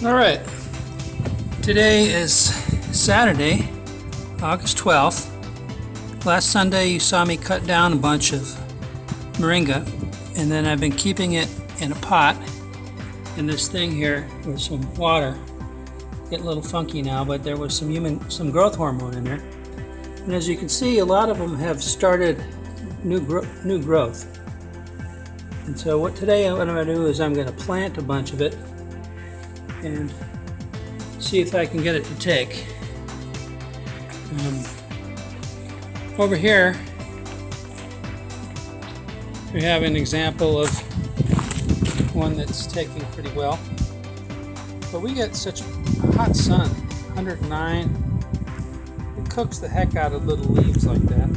Alright, today is Saturday, August 12th. Last Sunday you saw me cut down a bunch of moringa, and then I've been keeping it in a pot in this thing here with some water. Getting a little funky now, but there was some growth hormone in there. And as you can see, a lot of them have started new growth. And so what I'm going to do is I'm going to plant a bunch of it and see if I can get it to take. Over here we have an example of one that's taking pretty well. But we get such a hot sun, 109. It cooks the heck out of little leaves like that.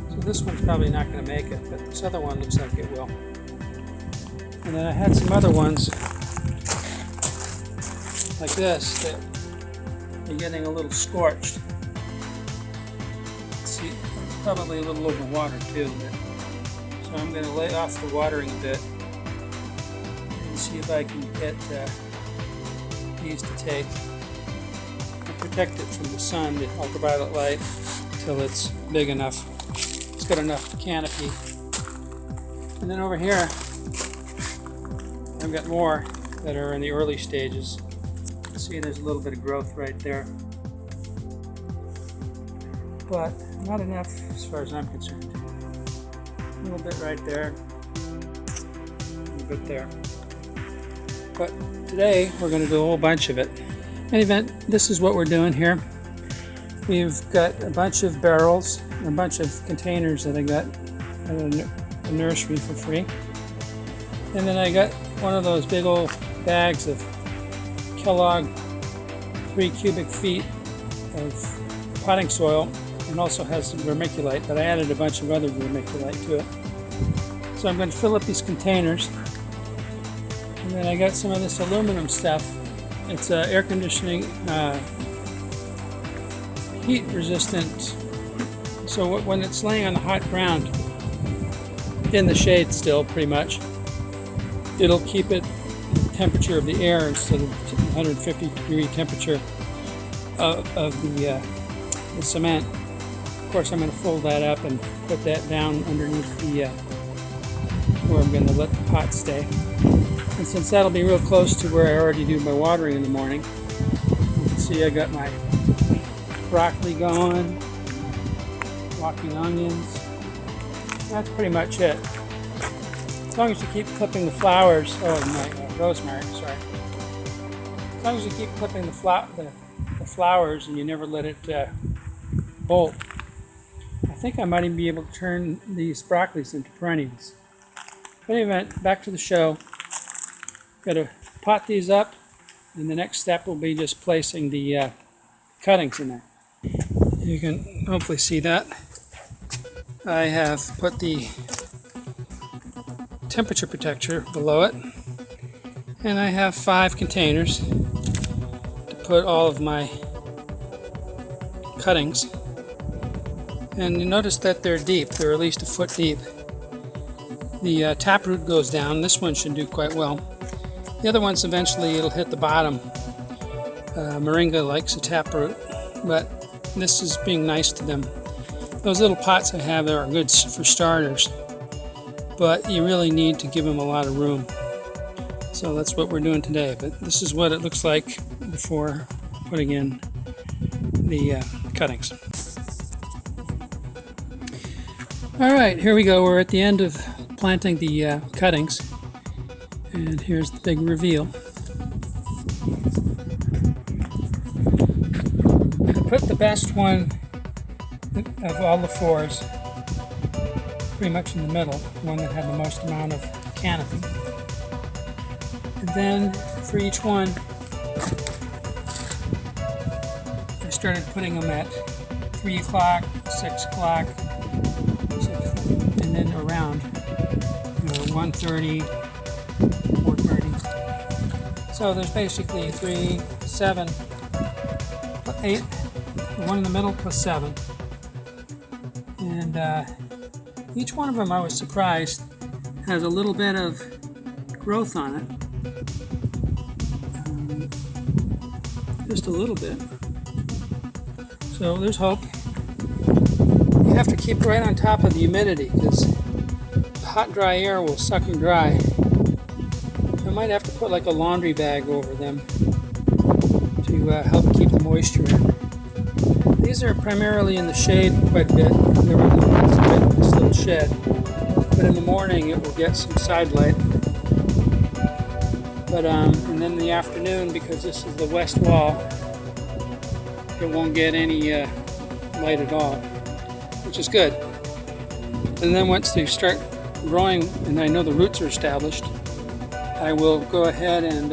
So this one's probably not going to make it, but this other one looks like it will. And then I had some other ones like this that are getting a little scorched. See, probably a little over water too. So I'm going to lay off the watering a bit and see if I can get these to take. And protect it from the sun, the ultraviolet light, till it's big enough. It's got enough canopy. And then over here, I've got more that are in the early stages. See, there's a little bit of growth right there, but not enough as far as I'm concerned. A little bit right there, a little bit there. But today we're going to do a whole bunch of it. In any event, this is what we're doing here. We've got a bunch of barrels, a bunch of containers that I got at a nursery for free. And then I got one of those big old bags of Kellogg 3 cubic feet of potting soil, and also has some vermiculite, but I added a bunch of other vermiculite to it. So I'm going to fill up these containers. And then I got some of this aluminum stuff. It's air conditioning, heat resistant. So when it's laying on the hot ground, in the shade still pretty much, it'll keep it temperature of the air instead of 150 degree temperature of the cement. Of course, I'm going to fold that up and put that down underneath the where I'm going to let the pot stay. And since that'll be real close to where I already do my watering in the morning, you can see I got my broccoli going, walking onions. That's pretty much it. As long as you keep clipping the flowers, rosemary, sorry. As long as you keep clipping the flowers and you never let it bolt, I think I might even be able to turn these broccolis into perennials. In any event, back to the show. Got to pot these up, and the next step will be just placing the cuttings in there. You can hopefully see that. I have put the temperature protector below it, and I have 5 containers to put all of my cuttings. And you notice that they're deep. They're at least a foot deep. The taproot goes down. This one should do quite well. The other ones, eventually it'll hit the bottom. Moringa likes a taproot, but this is being nice to them. Those little pots I have there are good for starters, but you really need to give them a lot of room. So that's what we're doing today. But this is what it looks like before putting in the cuttings. All right, here we go. We're at the end of planting the cuttings, and here's the big reveal. I put the best one of all the 4s pretty much in the middle, the one that had the most amount of canopy. And then for each one, I started putting them at 3 o'clock, 6 o'clock, and then around 1:30, 4:30. So there's basically 3, 7, 8, the one in the middle plus 7. And each one of them, I was surprised, has a little bit of growth on it. just a little bit. So there's hope. You have to keep right on top of the humidity because the hot, dry air will suck them dry. I might have to put like a laundry bag over them to help keep the moisture in. These are primarily in the shade quite a bit. They're in this little shed. But in the morning it will get some side light. But and then in the afternoon, because this is the west wall, it won't get any light at all, which is good. And then once they start growing and I know the roots are established, I will go ahead and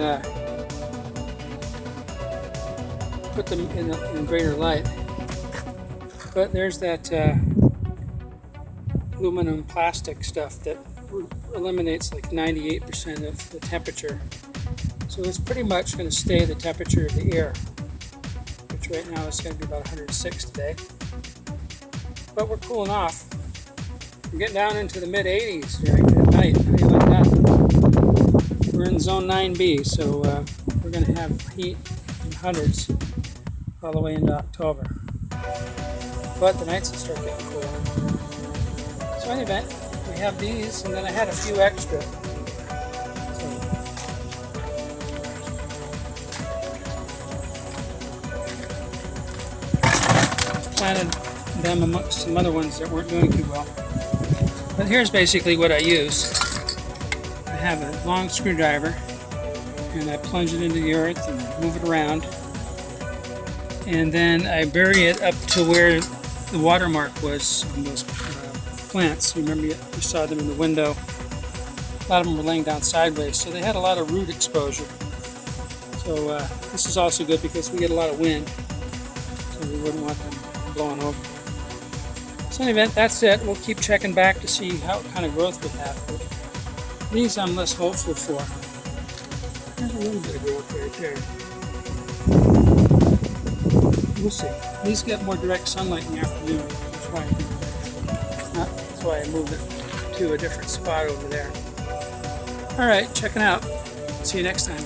put them in greater light. But there's that aluminum plastic stuff that eliminates like 98% of the temperature. So it's pretty much going to stay the temperature of the air, which right now is going to be about 106 today. But we're cooling off. We're getting down into the mid-80s at night. How do you like that? We're in zone 9B, so we're going to have heat in hundreds all the way into October. But the nights will start getting cooler. So in any event, we have these, and then I had a few extra. Planted them amongst some other ones that weren't doing too well. But here's basically what I use. I have a long screwdriver and I plunge it into the earth and move it around. And then I bury it up to where the watermark was on those plants. Remember, you saw them in the window. A lot of them were laying down sideways, so they had a lot of root exposure. So this is also good because we get a lot of wind, so we wouldn't want them blowing over. So in any event, that's it. We'll keep checking back to see how kind of growth we have. But these I'm less hopeful for. There's a little bit of growth right there. We'll see. These get more direct sunlight in the afternoon. That's why I moved it to a different spot over there. Alright, checking out. See you next time.